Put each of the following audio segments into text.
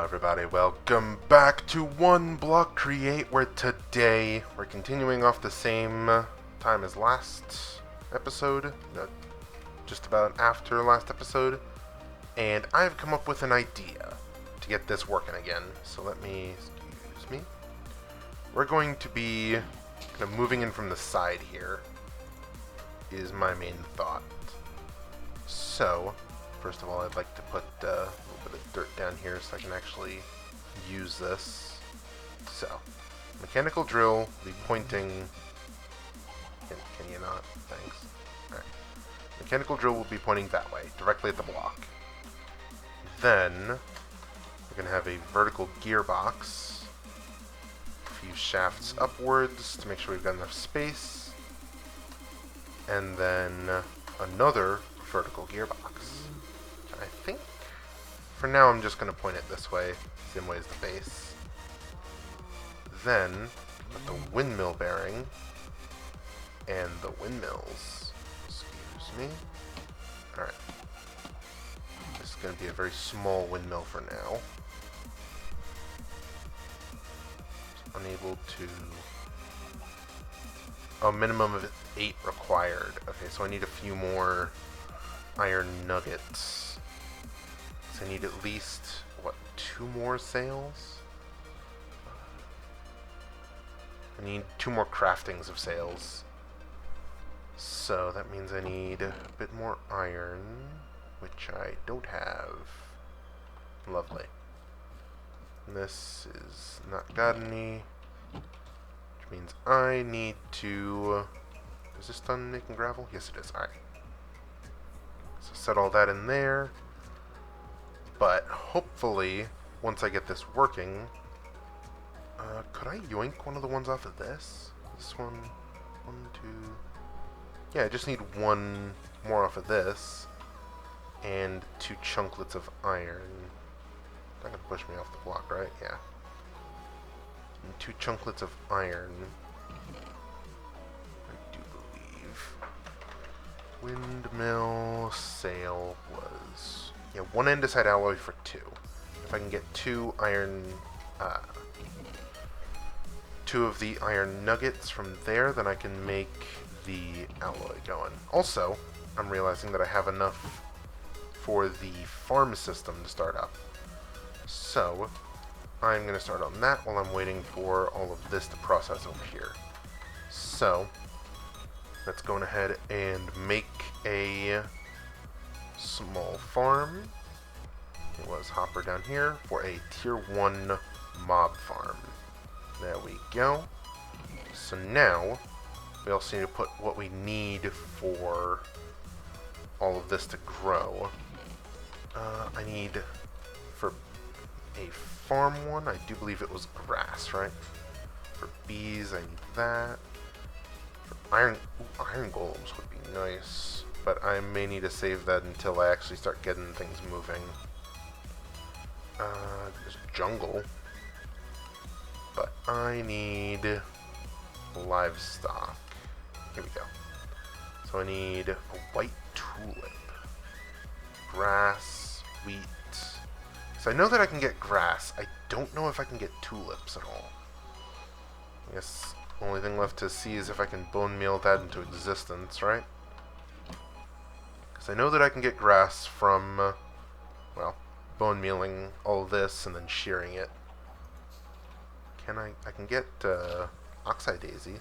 Everybody, welcome back to Oneblock Create, where today we're continuing off the same time as last episode, just about after last episode, and I've come up with an idea to get this working again. So excuse me, we're going to be kind of moving in from the side here, is my main thought. So, first of all, I'd like to put a little bit of dirt down here so I can actually use this. So, mechanical drill will be pointing... Can you not? Thanks. Alright. Mechanical drill will be pointing that way, directly at the block. Then, we're going to have a vertical gearbox. A few shafts upwards to make sure we've got enough space. And then another vertical gearbox. I think for now I'm just going to point it this way, same way as the base. Then put the windmill bearing and the windmills. Excuse me. Alright. This is going to be a very small windmill for now. Just unable to... Oh, minimum of 8 required. Okay, so I need a few more iron nuggets. So I need at least, what, 2 more sails? I need 2 more craftings of sails. So that means I need a bit more iron, which I don't have. Lovely. And this is not got any, which means I need to... Is this done making gravel? Yes, it is. Alright. So set all that in there. But hopefully, once I get this working, could I yoink one of the ones off of this? This one, 1, 2. Yeah, I just need 1 more off of this, and 2 chunklets of iron. Not gonna push me off the block, right? Yeah. And 2 chunklets of iron. I do believe. Windmill sail was... Yeah, 1 andesite alloy for 2. If I can get 2 iron... 2 of the iron nuggets from there, then I can make the alloy going. Also, I'm realizing that I have enough for the farm system to start up. So, I'm going to start on that while I'm waiting for all of this to process over here. So, let's go ahead and make a small farm. It was hopper down here for a tier 1 mob farm. There we go. So now, we also need to put what we need for all of this to grow. I need, for a farm one, I do believe it was grass, right? For bees, I need that. For iron golems would be nice, but I may need to save that until I actually start getting things moving. There's jungle. But I need livestock. Here we go. So I need a white tulip. Grass, wheat. So I know that I can get grass. I don't know if I can get tulips at all. I guess the only thing left to see is if I can bone meal that into existence, right? Because I know that I can get grass from, well, bone mealing all this and then shearing it. I can get oxeye daisy.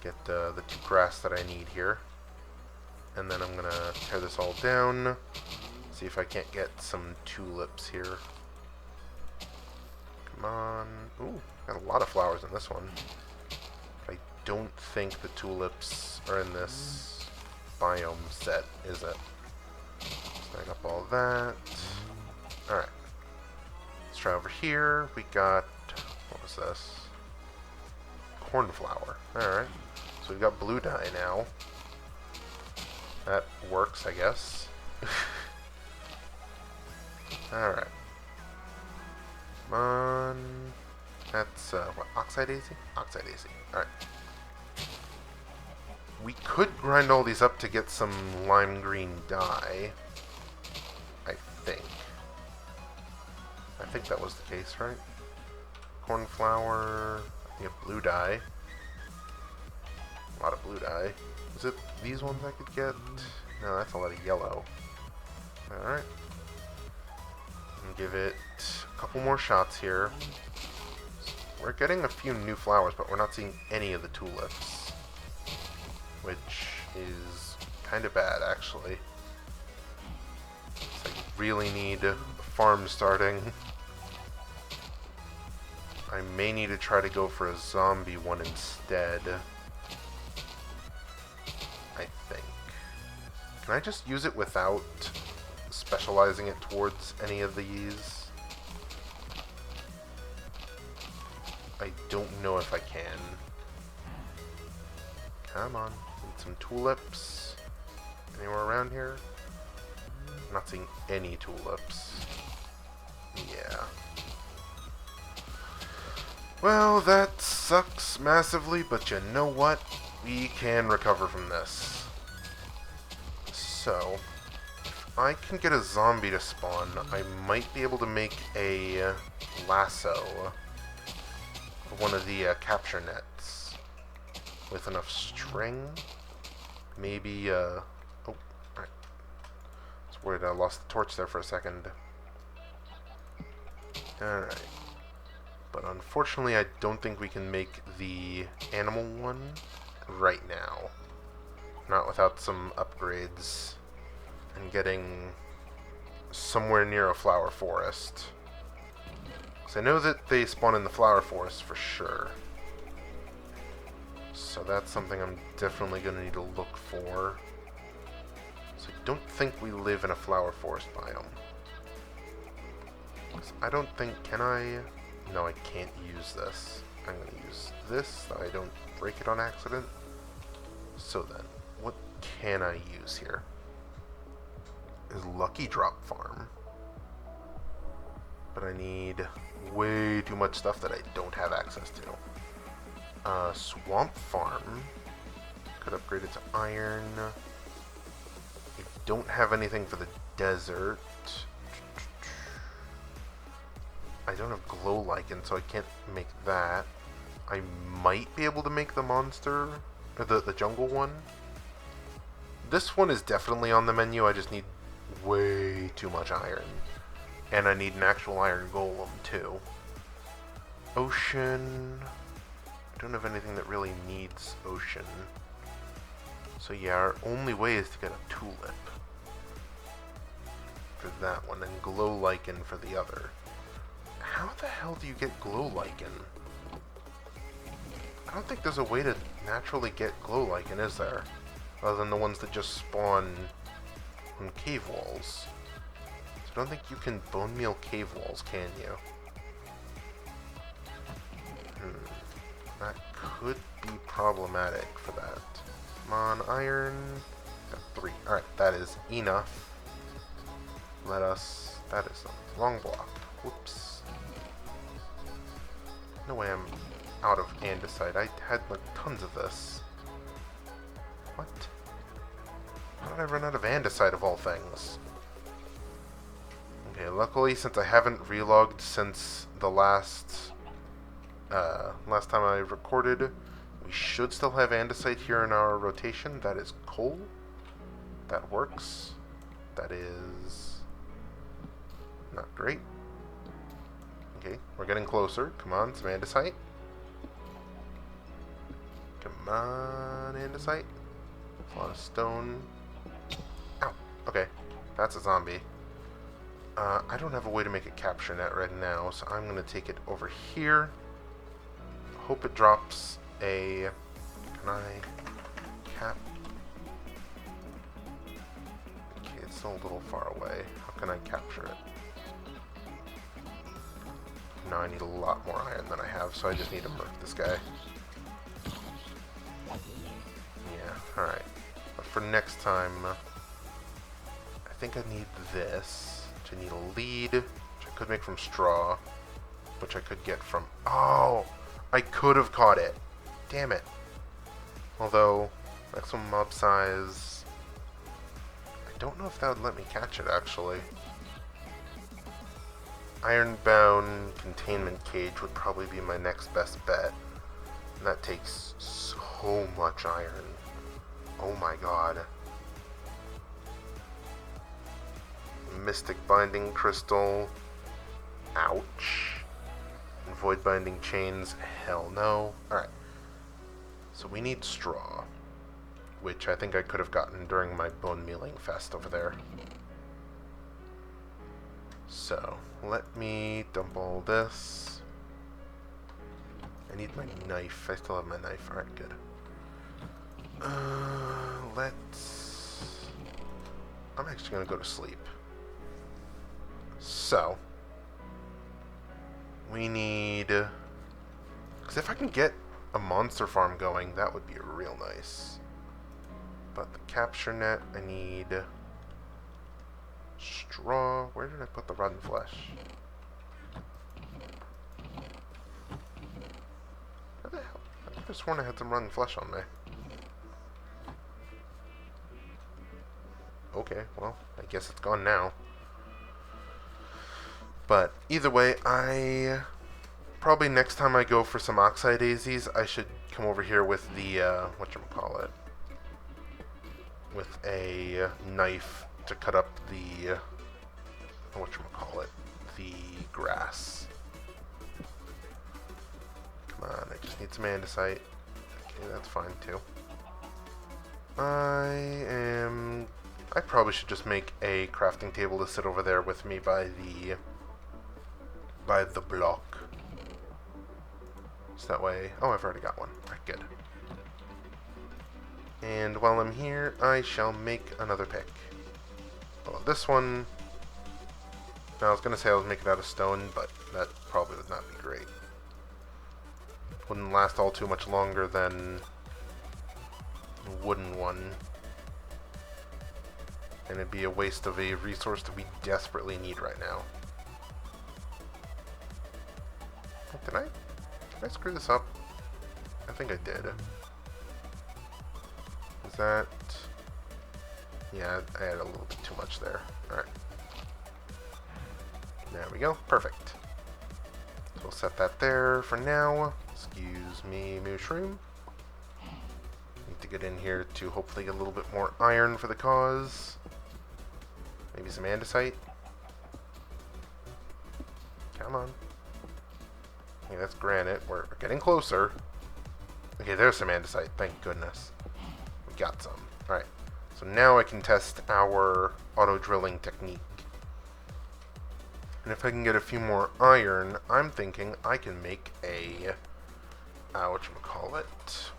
Get the 2 grass that I need here. And then I'm going to tear this all down. See if I can't get some tulips here. Come on. Ooh, got a lot of flowers in this one. I don't think the tulips are in this biome set, is it? Snag up all that. Alright. Let's try over here. We got... What was this? Cornflower. Alright. So we've got blue dye now. That works, I guess. Alright. Come on. That's, what? Oxeye daisy? Oxeye daisy. Alright. We could grind all these up to get some lime green dye. I think. think that was the case, right? Cornflower. I think blue dye. A lot of blue dye. Is it these ones I could get? No, that's a lot of yellow. Alright. Give it a couple more shots here. We're getting a few new flowers, but we're not seeing any of the tulips. Which is kind of bad, actually. So I really need a farm starting. I may need to try to go for a zombie one instead. I think. Can I just use it without specializing it towards any of these? I don't know if I can. Come on. Need some tulips. Anywhere around here? I'm not seeing any tulips. Yeah. Well, that sucks massively, but you know what? We can recover from this. So, if I can get a zombie to spawn, I might be able to make a lasso for one of the capture nets with enough string. Maybe, oh, right. I was worried I lost the torch there for a second. Alright. But unfortunately, I don't think we can make the animal one right now. Not without some upgrades and getting somewhere near a flower forest. Because I know that they spawn in the flower forest for sure. So that's something I'm definitely going to need to look for. So I don't think we live in a flower forest biome. I don't think, can I? No, I can't use this. I'm going to use this so I don't break it on accident. So then, what can I use here? Is Lucky Drop Farm. But I need way too much stuff that I don't have access to. Swamp Farm. Could upgrade it to iron. I don't have anything for the desert. I don't have glow lichen, so I can't make that. I might be able to make the monster, or the jungle one. This one is definitely on the menu, I just need way too much iron. And I need an actual iron golem, too. Ocean. I don't have anything that really needs ocean. So yeah, our only way is to get a tulip. For that one, and glow lichen for the other. How the hell do you get glow lichen? I don't think there's a way to naturally get glow lichen, is there? Other than the ones that just spawn on cave walls. So I don't think you can bone meal cave walls, can you? That could be problematic for that. Come on, iron. Got 3. Alright, that is enough. Let us... That is the wrong block. Whoops. No way I'm out of andesite. I had like tons of this. What? How did I run out of andesite of all things? Okay, luckily since I haven't relogged since the last time I recorded, we should still have andesite here in our rotation. That is coal. That works. That is not great. Okay, we're getting closer. Come on, some andesite. Come on, andesite. A lot of stone. Ow. Okay, that's a zombie. I don't have a way to make a capture net right now, so I'm going to take it over here. Hope it drops a... Can I cap? Okay, it's still a little far away. How can I capture it? No, I need a lot more iron than I have, so I just need to murk this guy. Yeah, alright. But for next time, I think I need this. Which I need a lead, which I could make from straw, which I could get from... Oh! I could have caught it. Damn it. Although, maximum mob size... I don't know if that would let me catch it, actually. Ironbound containment cage would probably be my next best bet. And that takes so much iron. Oh my god. Mystic binding crystal. Ouch. And void binding chains. Hell no. Alright. So we need straw. Which I think I could have gotten during my bone mealing fest over there. So, let me dump all this. I need my knife. I still have my knife. Alright, good. I'm actually going to go to sleep. So, we need... Because if I can get a monster farm going, that would be real nice. But the capture net, I need... straw. Where did I put the rotten flesh? Where the hell? I could have sworn I had some rotten flesh on me. Okay, well, I guess it's gone now. But either way, probably next time I go for some oxide daisies, I should come over here with the whatchamacallit, with a knife to cut up the the grass. Come on, I just need some andesite. Okay, that's fine too. I probably should just make a crafting table to sit over there with me by the block. So that way... Oh, I've already got one. Alright, good. And while I'm here, I shall make another pick. Well, this one... I was going to say I was making it out of stone, but that probably would not be great. Wouldn't last all too much longer than a wooden one. And it'd be a waste of a resource that we desperately need right now. Did I screw this up? I think I did. Is that... Yeah, I had a little bit too much there. Alright. There we go. Perfect. So we'll set that there for now. Excuse me, mushroom. Need to get in here to hopefully get a little bit more iron for the cause. Maybe some andesite. Come on. Okay, that's granite. We're getting closer. Okay, there's some andesite. Thank goodness. We got some. Alright. So now I can test our auto-drilling technique. And if I can get a few more iron, I'm thinking I can make a... whatchamacallit?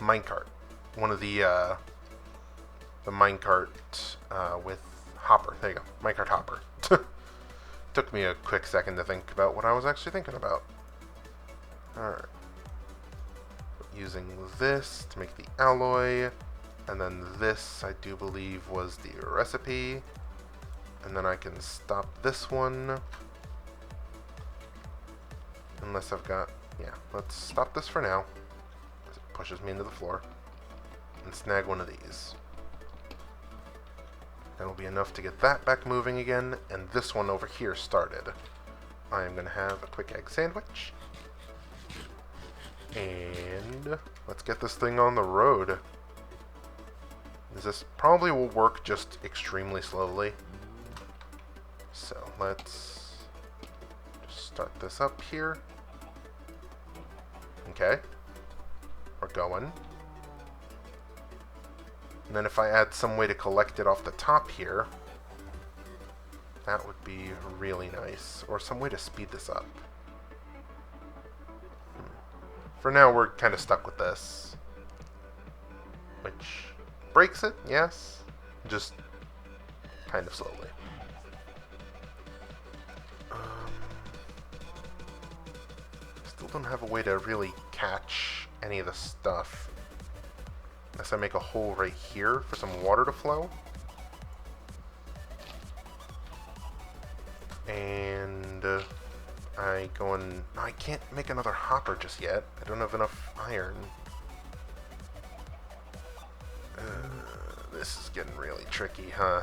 Minecart. One of the minecart with hopper. There you go. Minecart hopper. Took me a quick second to think about what I was actually thinking about. Alright. Using this to make the alloy. And then this, I do believe, was the recipe. And then I can stop this one. Unless I've got... Yeah, let's stop this for now. As it pushes me into the floor. And snag one of these. That'll be enough to get that back moving again, and this one over here started. I am going to have a quick egg sandwich. And let's get this thing on the road. This probably will work just extremely slowly. So let's just start this up here. Okay. We're going. And then if I add some way to collect it off the top here, that would be really nice. Or some way to speed this up. For now, we're kind of stuck with this. Which breaks it, yes. Just kind of slowly. Still don't have a way to really catch any of the stuff. Unless I make a hole right here for some water to flow. And I go and... No, I can't make another hopper just yet. I don't have enough iron. This is getting really tricky, huh?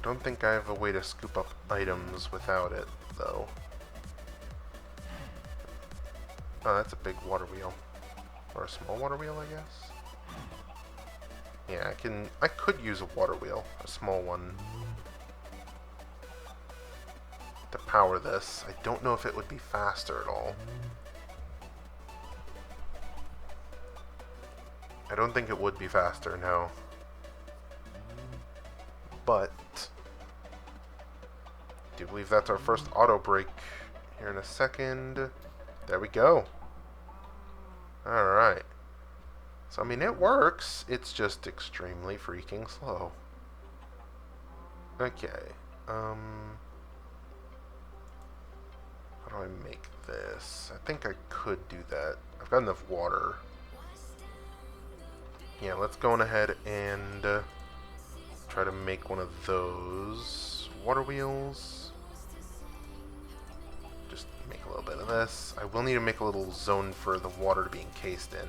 don't think I have a way to scoop up items without it, though. Oh, that's a big water wheel. Or a small water wheel, I guess? Yeah, I could use a water wheel, a small one, to power this. I don't know if it would be faster at all. I don't think it would be faster, no. But I do believe that's our first auto brake here in a second. There we go. Alright. So, I mean, it works. It's just extremely freaking slow. Okay. How do I make this? I think I could do that. I've got enough water. Yeah, let's go on ahead and try to make one of those water wheels. Just make a little bit of this. I will need to make a little zone for the water to be encased in,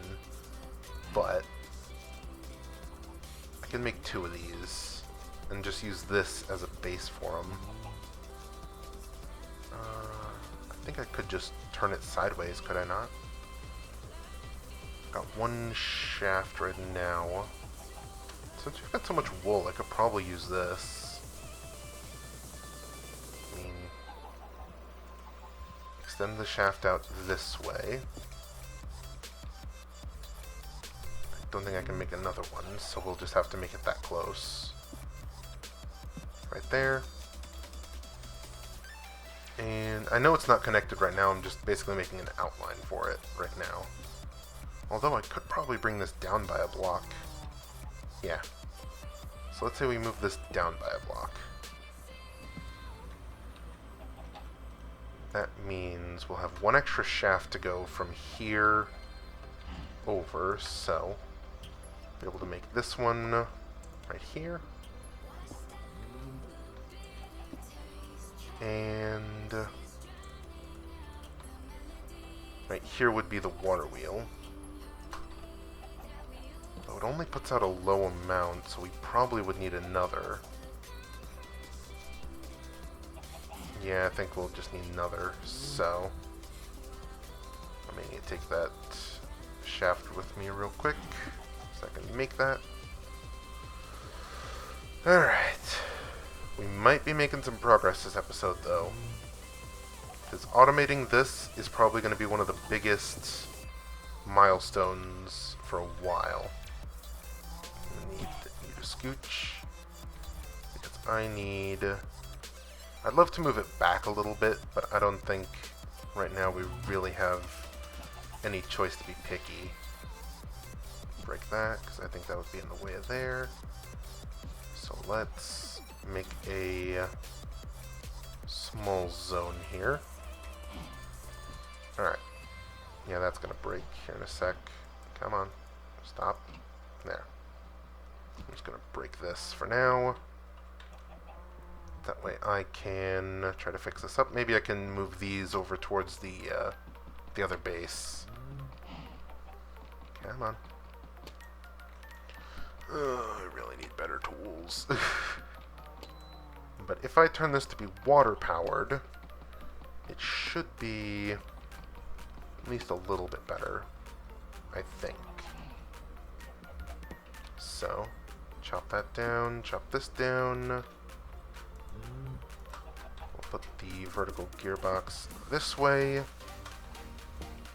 but I can make 2 of these and just use this as a base for them. I think I could just turn it sideways, could I not? Got 1 shaft right now. Since we've got so much wool, I could probably use this. I mean, extend the shaft out this way. I don't think I can make another one, so we'll just have to make it that close. Right there. And I know it's not connected right now, I'm just basically making an outline for it right now. Although I could probably bring this down by a block. Yeah. So let's say we move this down by a block. That means we'll have 1 extra shaft to go from here over, so be able to make this one right here. And right here would be the water wheel. Though it only puts out a low amount, so we probably would need another. Yeah, I think we'll just need another, so I may need to take that shaft with me real quick, so I can make that. Alright. We might be making some progress this episode, though. Because automating this is probably going to be one of the biggest milestones for a while. I need a scooch. Because I'd love to move it back a little bit, but I don't think right now we really have any choice to be picky. Break that, because I think that would be in the way of there. So let's make a small zone here. Alright. Yeah, that's gonna break here in a sec. Come on. Stop. There. I'm just gonna break this for now. That way I can try to fix this up. Maybe I can move these over towards the other base. Come on. I really need better tools. But if I turn this to be water powered, it should be at least a little bit better, I think. So, chop that down, chop this down. We'll put the vertical gearbox this way,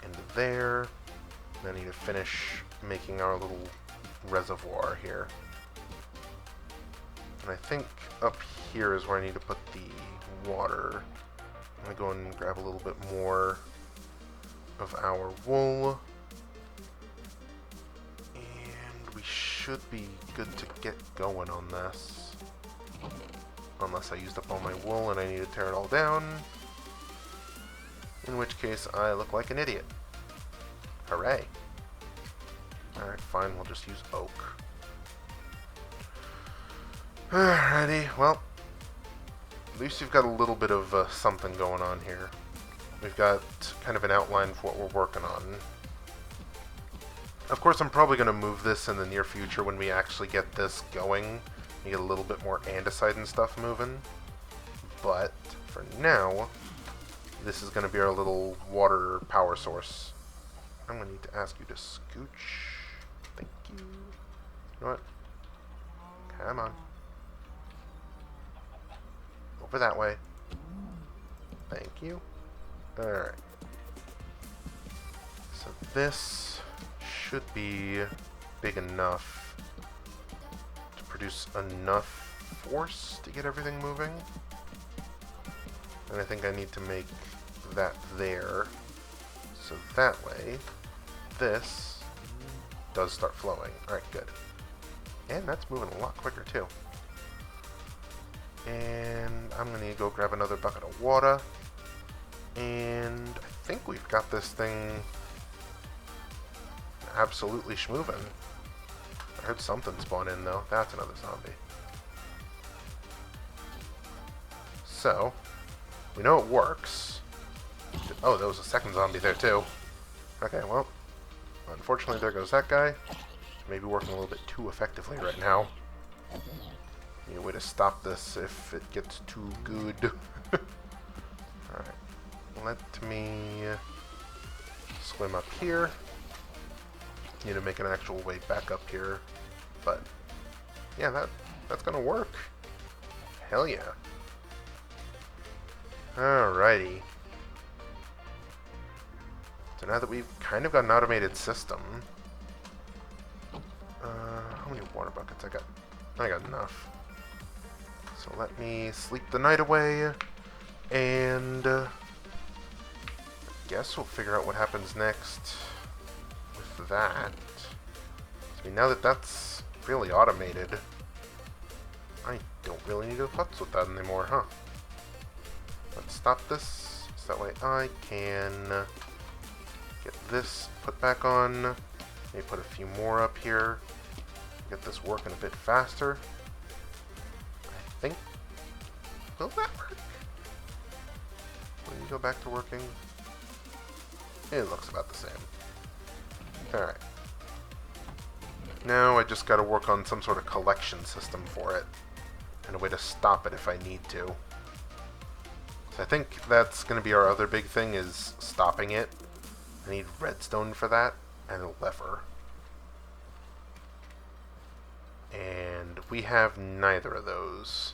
into there. And I need to finish making our little reservoir here. And I think up here is where I need to put the water. I'm going to go and grab a little bit more of our wool. And we should be good to get going on this. Unless I used up all my wool and I need to tear it all down. In which case I look like an idiot. Hooray. Alright, fine, we'll just use oak. Alrighty, well, at least you've got a little bit of something going on here. We've got kind of an outline for what we're working on. Of course, I'm probably going to move this in the near future when we actually get this going, You get a little bit more andesite and stuff moving. But for now, this is going to be our little water power source. I'm going to need to ask you to scooch. Thank you. You know what? Come on. Over that way. Thank you. Alright. So this should be big enough to produce enough force to get everything moving. And I think I need to make that there. So that way, this does start flowing. Alright, good. And that's moving a lot quicker too. And I'm going to go grab another bucket of water. And I think we've got this thing absolutely schmoving. I heard something spawn in though. That's another zombie. So, we know it works. Oh, there was a second zombie there too. Okay, well, unfortunately there goes that guy. Maybe working a little bit too effectively right now. Need a way to stop this if it gets too good. Alright. Let me swim up here. Need to make an actual way back up here. But, yeah, that's gonna work. Hell yeah. Alrighty. So now that we've kind of got an automated system... how many water buckets I got? I got enough. So let me sleep the night away, and I guess we'll figure out what happens next with that. I mean, now that that's really automated, I don't really need to futz with that anymore, huh? Let's stop this, so that way I can get this put back on. Maybe put a few more up here. Get this working a bit faster. I think. Will that work? Will you go back to working? It looks about the same. Alright. Now I just gotta work on some sort of collection system for it. And a way to stop it if I need to. So I think that's gonna be our other big thing, is stopping it. I need redstone for that, and a lever. And we have neither of those.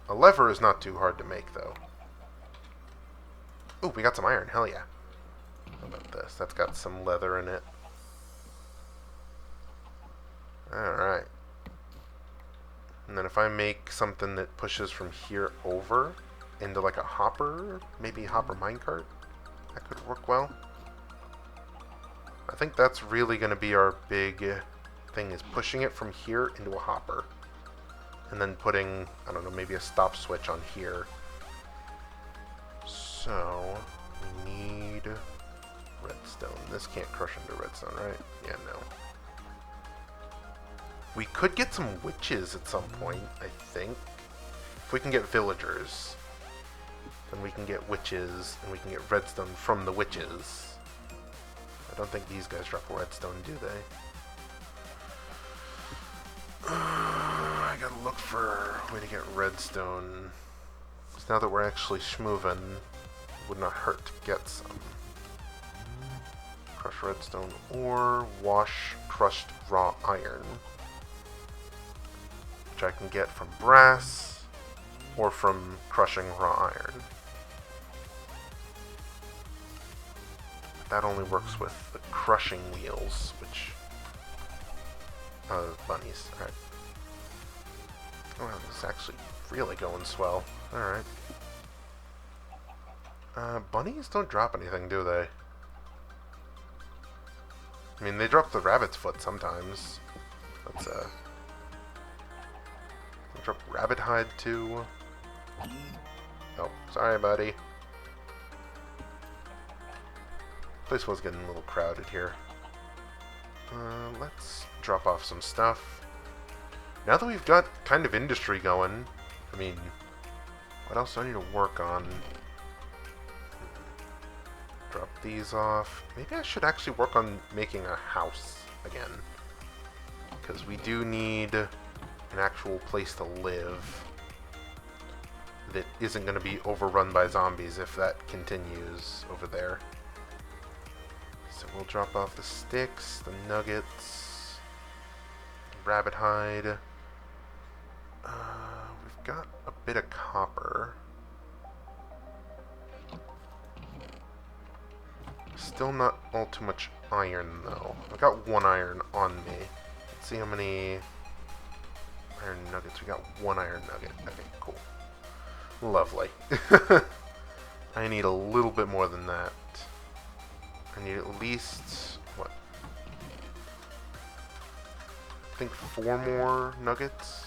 A lever is not too hard to make, though. Ooh, we got some iron. Hell yeah. How about this? That's got some leather in it. Alright. And then if I make something that pushes from here over into like a hopper, maybe a hopper minecart, that could work well. I think that's really going to be our big thing, is pushing it from here into a hopper. And then putting, I don't know, maybe a stop switch on here. So, we need redstone. This can't crush into redstone, right? Yeah, no. We could get some witches at some point, I think. If we can get villagers, then we can get witches, and we can get redstone from the witches. I don't think these guys drop redstone, do they? I gotta look for a way to get redstone. Because now that we're actually schmoving, it would not hurt to get some. Crush redstone or wash crushed raw iron. Which I can get from brass or from crushing raw iron. That only works with the crushing wheels, which... bunnies. Alright. Oh, wow, this is actually really going swell. Alright. Bunnies don't drop anything, do they? I mean, they drop the rabbit's foot sometimes. Let's, they drop rabbit hide, too. Oh, sorry, buddy. Place was getting a little crowded here. Let's drop off some stuff. Now that we've got kind of industry going, I mean, what else do I need to work on? Drop these off. Maybe I should actually work on making a house again. Because we do need an an actual place to live that isn't going to be overrun by zombies if that continues over there. So we'll drop off the sticks, the nuggets, rabbit hide. We've got a bit of copper. Still not all too much iron though. I've got 1 iron on me. Let's see how many iron nuggets. We got 1 iron nugget. Okay, cool. Lovely. I need a little bit more than that. I need at least, what? I think 4 more nuggets?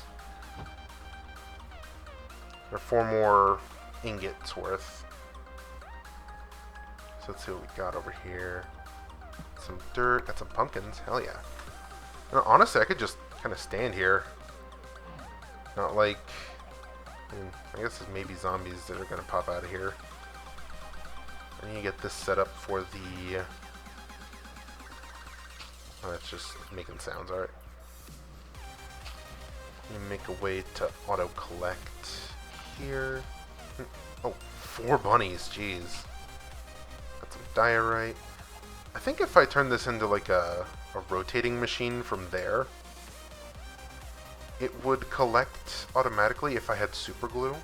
Or 4 more ingots worth. So let's see what we got over here. Some dirt, got some pumpkins, hell yeah. No, honestly, I could just kind of stand here. Not like, I guess there's maybe zombies that are going to pop out of here. I need to get this set up for the... Oh, that's just making sounds, alright. Let me make a way to auto-collect here. Oh, 4 bunnies, jeez. Got some diorite. I think if I turn this into like a rotating machine from there, it would collect automatically if I had super glue.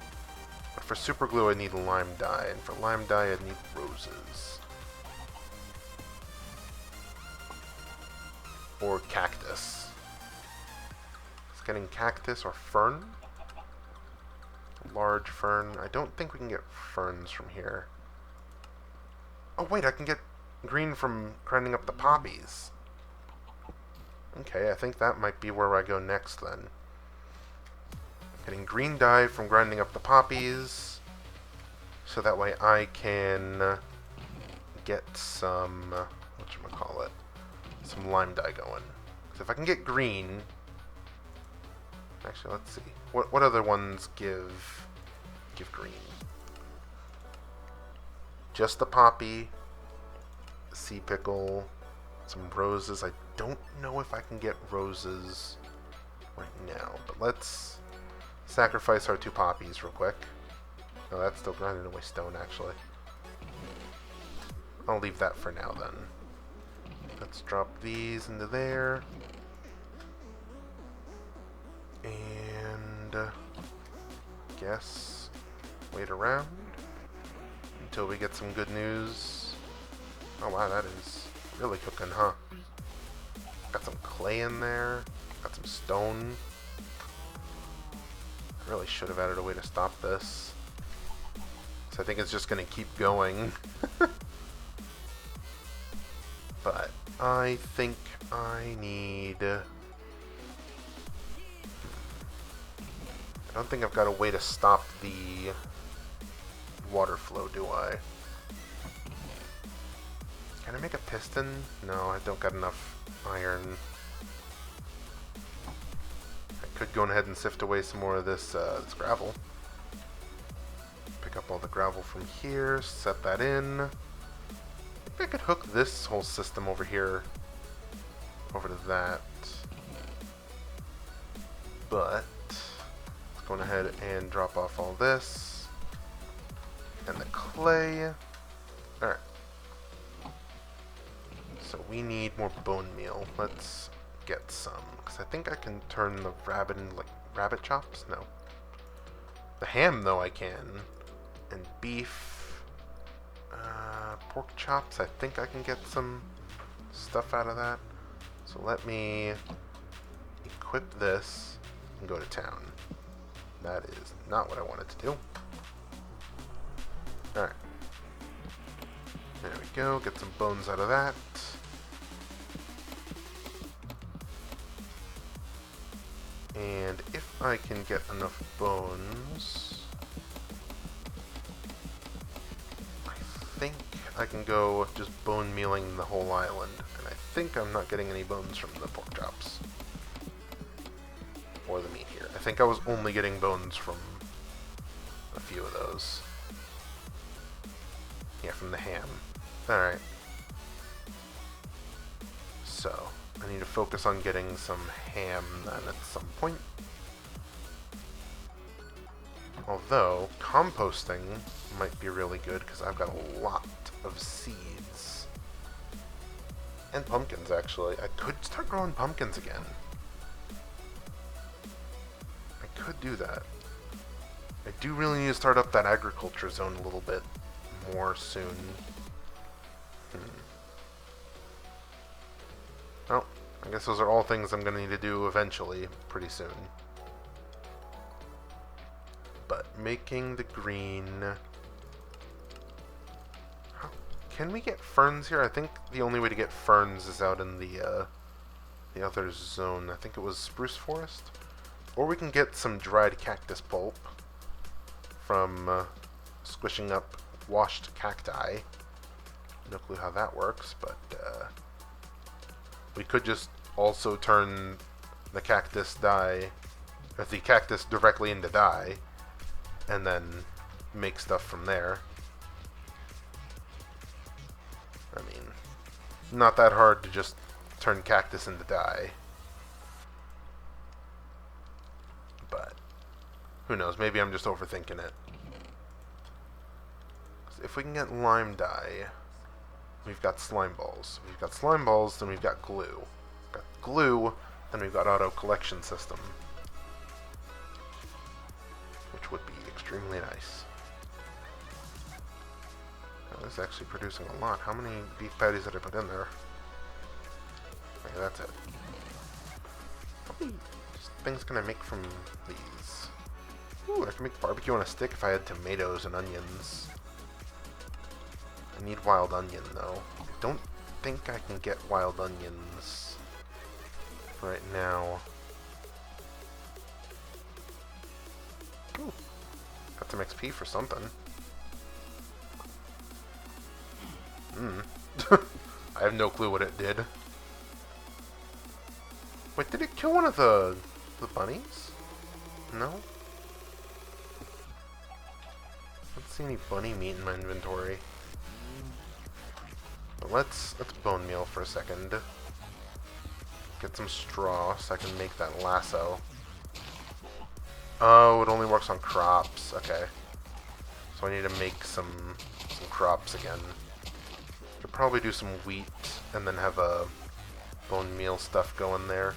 But for super glue I need lime dye, and for lime dye I need roses. Or cactus. It's getting cactus or fern. Large fern. I don't think we can get ferns from here. Oh wait, I can get green from grinding up the poppies. Okay, I think that might be where I go next then. Getting green dye from grinding up the poppies, so that way I can get some, whatchamacallit, some lime dye going. So if I can get green, actually let's see, what other ones give green? Just the poppy, sea pickle, some roses. I don't know if I can get roses right now, but let's sacrifice our 2 poppies real quick. Oh, that's still grinding away stone, actually. I'll leave that for now, then. Let's drop these into there. And... guess... wait around until we get some good news. Oh wow, that is really cooking, huh? Got some clay in there. Got some stone. Really should have added a way to stop this. So I think it's just going to keep going. But I think I need... I don't think I've got a way to stop the water flow, do I? Can I make a piston? No, I don't got enough iron. I could go ahead and sift away some more of this, this gravel. Pick up all the gravel from here, set that in. I think I could hook this whole system over here, over to that. But, let's go ahead and drop off all this. And the clay. Alright. So we need more bone meal. Let's get some. Because I think I can turn the rabbit into, like, rabbit chops? No. The ham, though, I can. And beef. Pork chops. I think I can get some stuff out of that. So let me equip this and go to town. That is not what I wanted to do. Alright. There we go. Get some bones out of that. And if I can get enough bones, I think I can go just bone mealing the whole island. And I think I'm not getting any bones from the pork chops. Or the meat here. I think I was only getting bones from a few of those. Yeah, from the ham. Alright. So, I need to focus on getting some ham then at some point. Although, composting might be really good because I've got a lot of seeds. And pumpkins, actually. I could start growing pumpkins again. I could do that. I do really need to start up that agriculture zone a little bit more soon. Well, I guess those are all things I'm going to need to do eventually, pretty soon. But making the green... Can we get ferns here? I think the only way to get ferns is out in the other zone. I think it was spruce forest. Or we can get some dried cactus pulp from squishing up washed cacti. No clue how that works, but we could just also turn the cactus dye, or the cactus directly into dye, and then make stuff from there. I mean, not that hard to just turn cactus into dye. But who knows, maybe I'm just overthinking it. If we can get lime dye, we've got slime balls. We've got slime balls, then we've got glue. We've got glue, then we've got auto collection system, which would be extremely nice. This is actually producing a lot. How many beef patties did I put in there? Okay, that's it. How many things can I make from these? Ooh, I can make barbecue on a stick if I had tomatoes and onions. I need wild onion, though. I don't think I can get wild onions right now. Ooh, got some XP for something. I have no clue what it did. Wait, did it kill one of the bunnies? No? I don't see any bunny meat in my inventory. But let's bone meal for a second. Get some straw so I can make that lasso. Oh, it only works on crops. Okay. So I need to make some crops again. Could probably do some wheat and then have a bone meal stuff going there.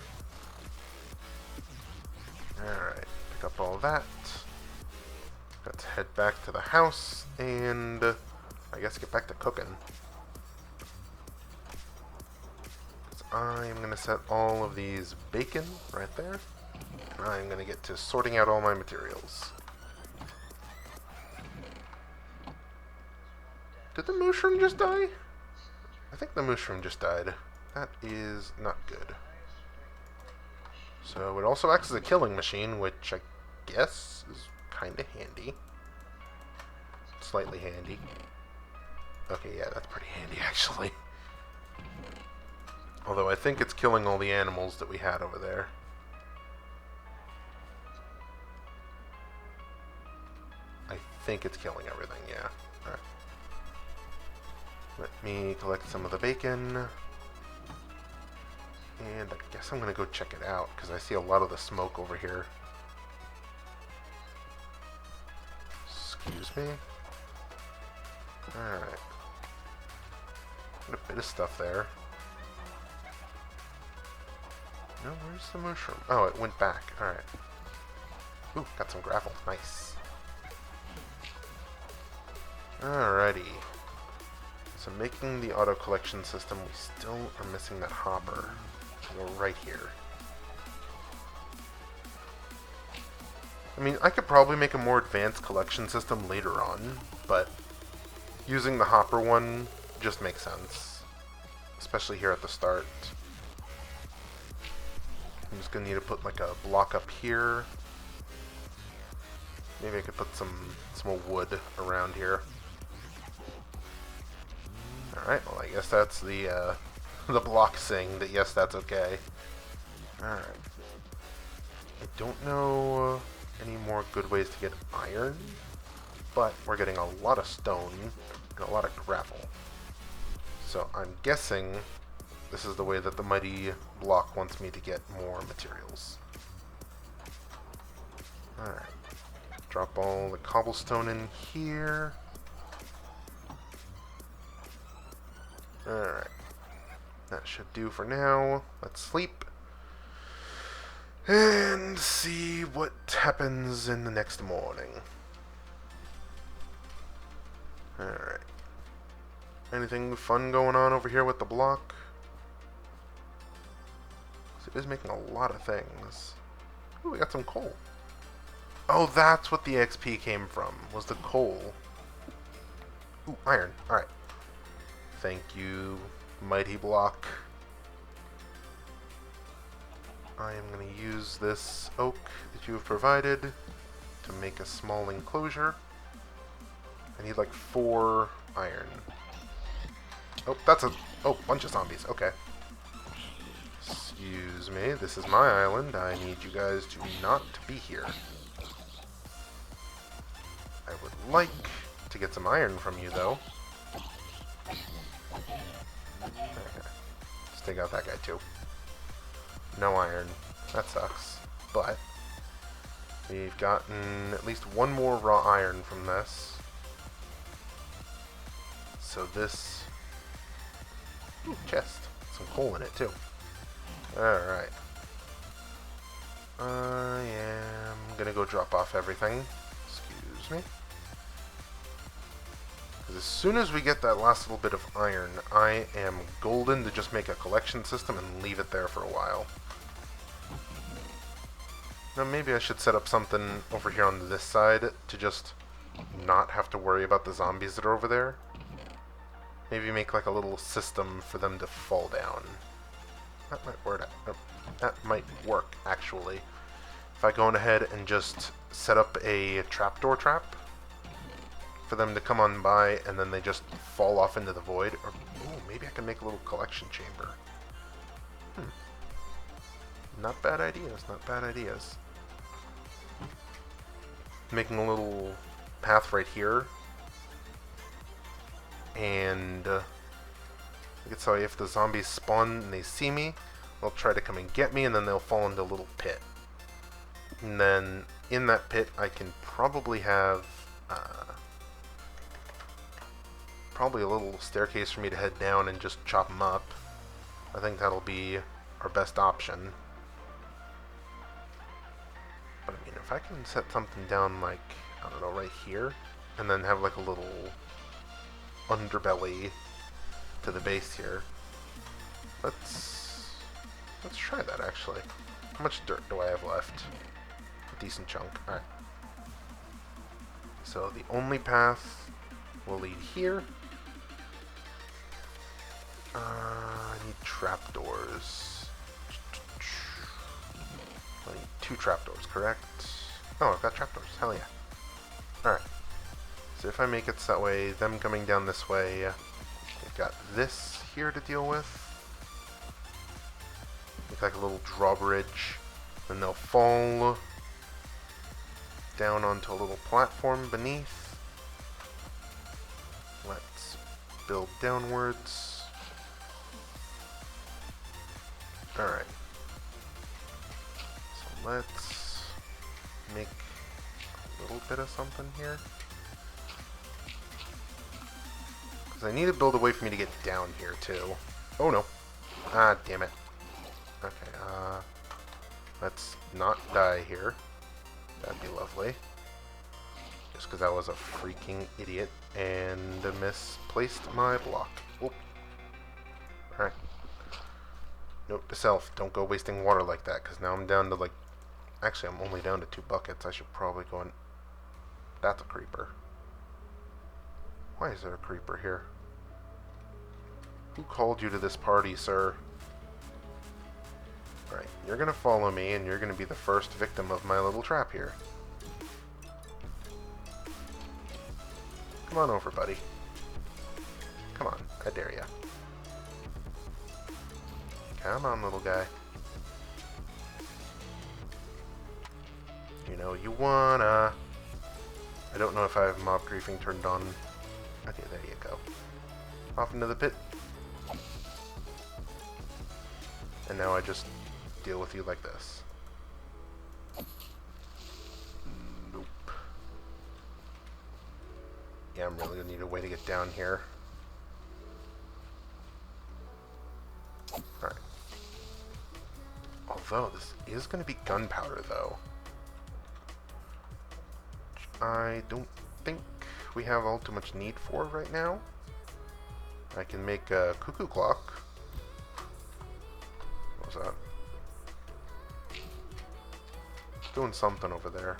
Alright, pick up all that. Let's head back to the house and I guess get back to cooking. I'm going to set all of these bacon right there. I'm going to get to sorting out all my materials. Did the mushroom just die? I think the mushroom just died. That is not good. So it also acts as a killing machine, which I guess is kind of handy. Slightly handy. Okay, yeah, that's pretty handy actually. Although I think it's killing all the animals that we had over there. I think it's killing everything, yeah. Alright. Let me collect some of the bacon. And I guess I'm going to go check it out, because I see a lot of the smoke over here. Excuse me. Alright. Got a bit of stuff there. No, where's the mushroom? Oh, it went back. Alright. Ooh, got some gravel. Nice. Alrighty. So making the auto collection system, we still are missing that hopper. We're right here. I mean, I could probably make a more advanced collection system later on, but using the hopper one just makes sense. Especially here at the start. I'm just gonna need to put like a block up here. Maybe I could put some more wood around here. Alright, well I guess that's the block saying that yes, that's okay. Alright. I don't know any more good ways to get iron, but we're getting a lot of stone and a lot of gravel. So I'm guessing this is the way that the mighty block wants me to get more materials. Alright. Drop all the cobblestone in here. Alright. That should do for now. Let's sleep. And see what happens in the next morning. Alright. Anything fun going on over here with the block? It is making a lot of things. Ooh, we got some coal. Oh, that's what the XP came from, was the coal. Ooh, iron. Alright. Thank you, mighty block. I am going to use this oak that you have provided to make a small enclosure. I need like 4 iron. Oh, that's a... Oh, bunch of zombies. Okay. Excuse me, this is my island. I need you guys to not be here. I would like to get some iron from you, though. Okay. Let's take out that guy, too. No iron. That sucks. But we've gotten at least 1 more raw iron from this. So this... Ooh, chest. Some coal in it, too. Alright. I am gonna go drop off everything. Excuse me. Because as soon as we get that last little bit of iron, I am golden to just make a collection system and leave it there for a while. Now maybe I should set up something over here on this side to just not have to worry about the zombies that are over there. Maybe make like a little system for them to fall down. That might work. That might work, actually. If I go on ahead and just set up a trapdoor trap for them to come on by, and then they just fall off into the void. Or ooh, maybe I can make a little collection chamber. Not bad ideas. Not bad ideas. Making a little path right here, and so if the zombies spawn and they see me, they'll try to come and get me, and then they'll fall into a little pit. And then in that pit, I can probably have probably a little staircase for me to head down and just chop them up. I think that'll be our best option. But I mean, if I can set something down like, I don't know, right here, and then have like a little underbelly to the base here. Let's try that, actually. How much dirt do I have left? A decent chunk. Alright. So the only path will lead here. I need trapdoors. I need 2 trapdoors, correct? Oh, I've got trapdoors. Hell yeah. Alright. So if I make it so that way, them coming down this way, we've got this here to deal with. Make like a little drawbridge. Then they'll fall down onto a little platform beneath. Let's build downwards. Alright. So let's make a little bit of something here. Because I need to build a way for me to get down here, too. Oh, no. Ah, damn it. Okay, let's not die here. That'd be lovely. Just because I was a freaking idiot and misplaced my block. Oop. Alright. Note to self, don't go wasting water like that, because now I'm down to like... Actually, I'm only down to 2 buckets. I should probably go and... That's a creeper. Why is there a creeper here? Who called you to this party, sir? Right, you're gonna follow me, and you're gonna be the first victim of my little trap here. Come on over, buddy. Come on, I dare ya. Come on, little guy. You know you wanna. I don't know if I have mob griefing turned on. Okay, there you go. Off into the pit. And now I just deal with you like this. Nope. Yeah, I'm really gonna need a way to get down here. Alright. Although, this is gonna be gunpowder, though. I don't think we have all too much need for right now. I can make a cuckoo clock. What was that? Doing something over there.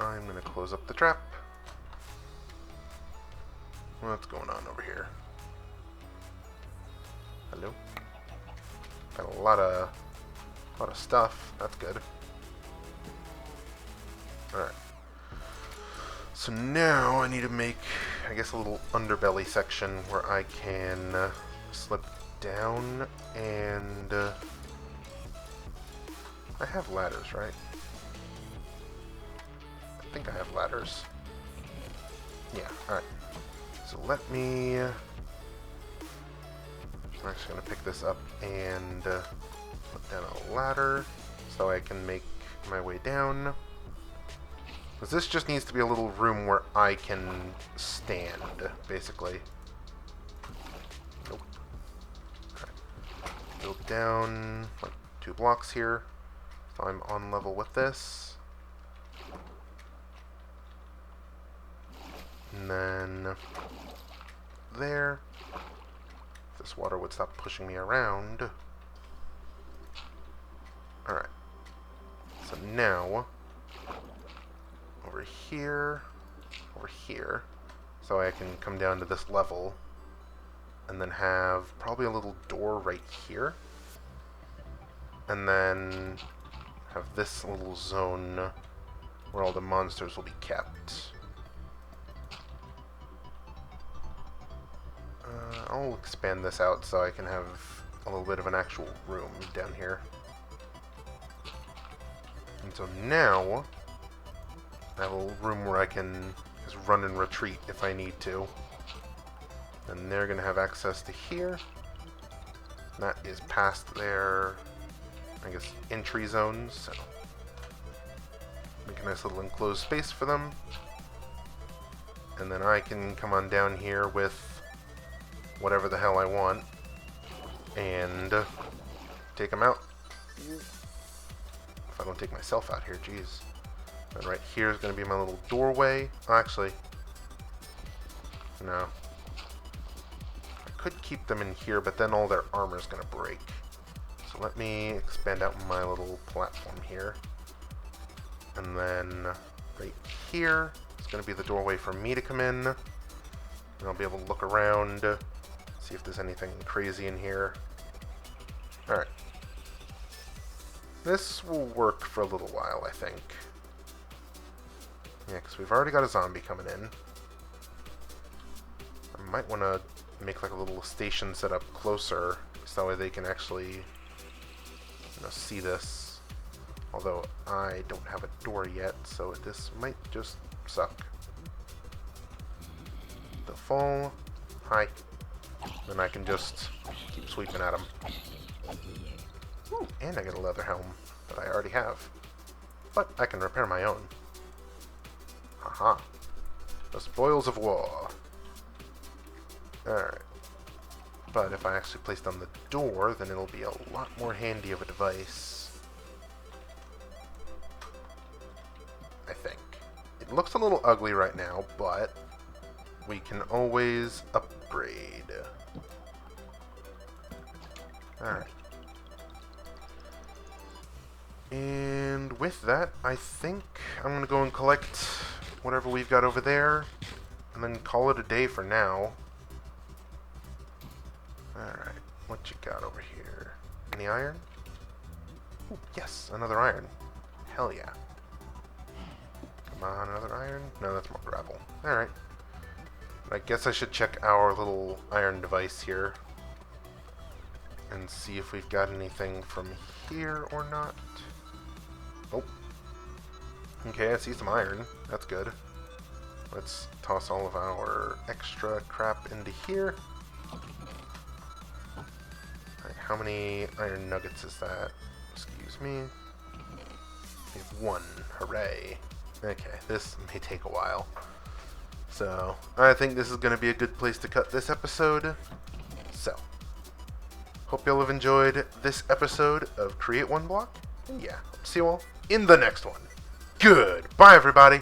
I'm gonna close up the trap. What's going on over here? Hello? Got a lot of stuff. That's good. Alright. So now I need to make, I guess, a little underbelly section where I can slip down and... I have ladders, right? I think I have ladders. Yeah, alright. So let me... I'm actually going to pick this up and put down a ladder so I can make my way down. Because this just needs to be a little room where I can stand, basically. Nope. Alright. Build down, like, 2 blocks here. So I'm on level with this. And then there. If this water would stop pushing me around. Alright. So now, over here, so I can come down to this level, and then have probably a little door right here. And then have this little zone where all the monsters will be kept. I'll expand this out so I can have a little bit of an actual room down here. And so now, I have a little room where I can just run and retreat if I need to. And they're going to have access to here. And that is past their, I guess, entry zones. So make a nice little enclosed space for them. And then I can come on down here with whatever the hell I want and take them out. If I don't take myself out here, jeez. And right here is going to be my little doorway. Actually, no. I could keep them in here, but then all their armor is going to break. So let me expand out my little platform here. And then right here is going to be the doorway for me to come in. And I'll be able to look around, see if there's anything crazy in here. Alright. This will work for a little while, I think. Yeah, because we've already got a zombie coming in. I might want to make like a little station set up closer, so that way they can actually, you know, see this. Although I don't have a door yet, so this might just suck. The fall. Hi. Then I can just keep sweeping at them. Ooh, and I get a leather helm that I already have. But I can repair my own. Haha. The spoils of war. Alright. But if I actually place down the door, then it'll be a lot more handy of a device. I think. It looks a little ugly right now, but we can always upgrade. Alright. And with that, I think I'm going to go and collect whatever we've got over there, and then call it a day for now. Alright, what you got over here? Any iron? Ooh, yes, another iron. Hell yeah. Come on, another iron? No, that's more gravel. Alright. I guess I should check our little iron device here and see if we've got anything from here or not. Oh. Okay, I see some iron. That's good. Let's toss all of our extra crap into here. Alright, how many iron nuggets is that? Excuse me. We have 1. Hooray. Okay, this may take a while. So, I think this is going to be a good place to cut this episode. So, hope y'all have enjoyed this episode of Create One Block. And yeah, see you all in the next one. Goodbye, everybody.